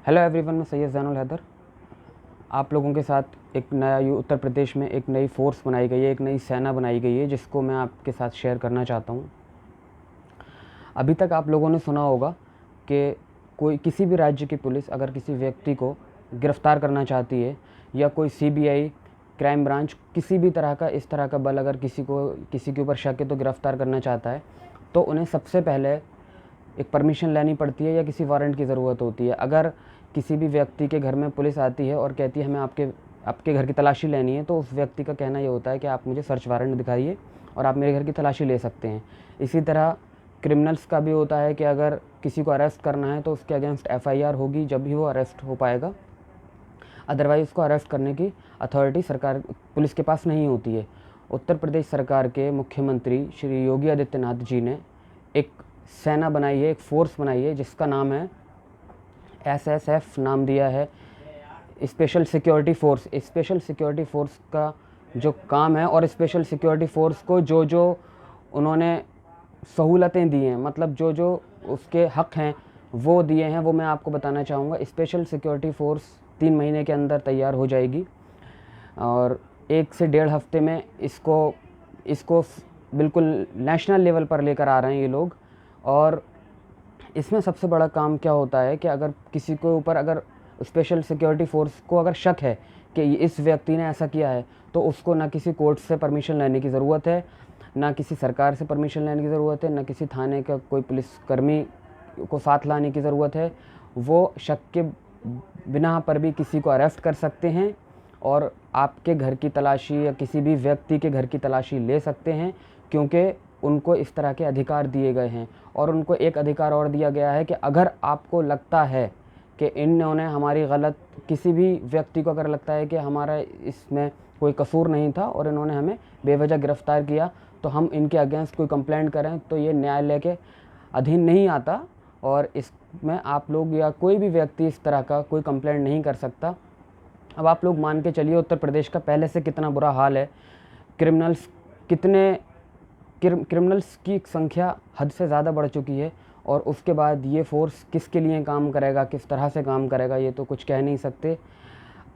Hello everyone, मैं सैयद ज़ैनुल हैदर आप लोगों के साथ एक नया उत्तर प्रदेश में एक नई फ़ोर्स बनाई गई है, एक नई सेना बनाई गई है जिसको मैं आपके साथ शेयर करना चाहता हूँ। अभी तक आप लोगों ने सुना होगा कि कोई किसी भी राज्य की पुलिस अगर किसी व्यक्ति को गिरफ़्तार करना चाहती है या कोई सीबीआई, क्राइम ब्रांच किसी भी तरह का इस तरह का बल अगर किसी के ऊपर शक है तो गिरफ़्तार करना चाहता है तो उन्हें सबसे पहले एक परमिशन लेनी पड़ती है या किसी वारंट की ज़रूरत होती है। अगर किसी भी व्यक्ति के घर में पुलिस आती है और कहती है हमें आपके घर की तलाशी लेनी है, तो उस व्यक्ति का कहना ये होता है कि आप मुझे सर्च वारंट दिखाइए और आप मेरे घर की तलाशी ले सकते हैं। इसी तरह क्रिमिनल्स का भी होता है कि अगर किसी को अरेस्ट करना है तो उसके अगेंस्ट एफआईआर होगी, जब भी वो अरेस्ट हो पाएगा। अदरवाइज़ उसको अरेस्ट करने की अथॉरिटी सरकार पुलिस के पास नहीं होती है। उत्तर प्रदेश सरकार के मुख्यमंत्री श्री योगी आदित्यनाथ जी ने एक सेना बनाई है, एक फ़ोर्स बनाई है जिसका नाम है एसएसएफ, नाम दिया है special security force. Special security force का जो काम है और स्पेशल सिक्योरिटी फ़ोर्स को जो जो उन्होंने सहूलतें दी हैं, मतलब जो जो उसके हक़ हैं वो दिए हैं, वो मैं आपको बताना चाहूँगा। स्पेशल सिक्योरिटी फ़ोर्स 3 महीने के अंदर तैयार हो जाएगी और 1 से 1.5 हफ्ते में इसको बिल्कुल नेशनल लेवल पर लेकर आ रहे हैं ये लोग। और इसमें सबसे बड़ा काम क्या होता है कि अगर किसी के ऊपर अगर स्पेशल सिक्योरिटी फ़ोर्स को अगर शक है कि इस व्यक्ति ने ऐसा किया है तो उसको ना किसी कोर्ट से परमिशन लेने की ज़रूरत है, ना किसी सरकार से परमिशन लेने की ज़रूरत है, ना किसी थाने का कोई पुलिसकर्मी को साथ लाने की ज़रूरत है। वो शक के बिना पर भी किसी को अरेस्ट कर सकते हैं और आपके घर की तलाशी या किसी भी व्यक्ति के घर की तलाशी ले सकते हैं, क्योंकि उनको इस तरह के अधिकार दिए गए हैं। और उनको एक अधिकार और दिया गया है कि अगर आपको लगता है कि इन्होंने हमारी किसी भी व्यक्ति को अगर लगता है कि हमारा इसमें कोई कसूर नहीं था और इन्होंने हमें बेवजह गिरफ़्तार किया, तो हम इनके अगेंस्ट कोई कंप्लेंट करें तो ये न्यायालय के अधीन नहीं आता और इसमें आप लोग या कोई भी व्यक्ति इस तरह का कोई कंप्लेंट नहीं कर सकता। अब आप लोग मान के चलिए उत्तर प्रदेश का पहले से कितना बुरा हाल है। क्रिमिनल्स की संख्या हद से ज़्यादा बढ़ चुकी है और उसके बाद ये फ़ोर्स किसके लिए काम करेगा, किस तरह से काम करेगा, ये तो कुछ कह नहीं सकते।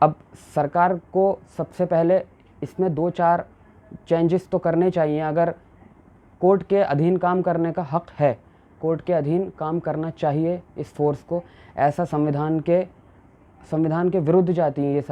अब सरकार को सबसे पहले इसमें 2-4 चेंजेस तो करने चाहिए। अगर कोर्ट के अधीन काम करने का हक़ है, कोर्ट के अधीन काम करना चाहिए इस फ़ोर्स को। ऐसा संविधान के विरुद्ध जाती हैं ये सारी